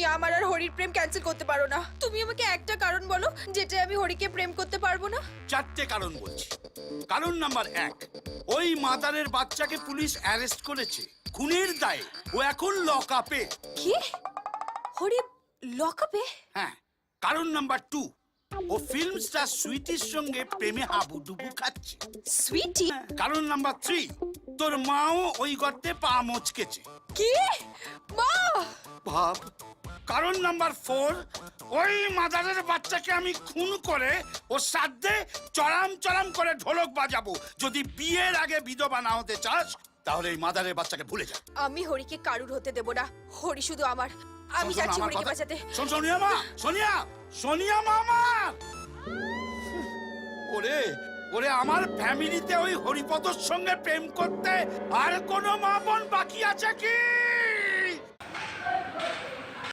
তুমি আমার আর হরির প্রেম ক্যান্সেল করতে পারো না। তুমি আমাকে একটা কারণ বলো যেটা আমি হরিকে প্রেম করতে পারবো না। 4টে কারণ বলছি। কারণ নাম্বার 1, ওই মাদারের বাচ্চাকে পুলিশ অ্যারেস্ট করেছে খুনের দায়ে। ও এখন লক আপে। কি? হরি লকআপে? হ্যাঁ। কারণ নাম্বার 2, ও ফিল্ম স্টার সুইটির সঙ্গে প্রেমে হাবুডুবু খাচ্ছে। সুইটি? কারণ নাম্বার 3, তোর মাও ওই গর্তে পা মচকেছে। কি? মা! ভাব। কারণ নাম্বার 4, ওই মাদারের বাচ্চাকে আমি খুন করে ও শ্রাদ্ধে চড়াম চড়াম করে ঢোলক বাজাবো। যদি বিয়ের আগে বিধবা না হতে চাস তাহলে এই মাদারের বাচ্চাকে ভুলে যা। আমি হরিকে কারুর হতে দেব না। হরি শুধু আমার। আমি যাচ্ছি হরিকে বাঁচাতে। শোন সোনিয়া মা, সোনিয়া, সোনিয়া মা আমার। ওরে ওরে, আমার ফ্যামিলিতে ওই হরিপদর সঙ্গে প্রেম করতে আর কোনো মা বোন বাকি আছে কি?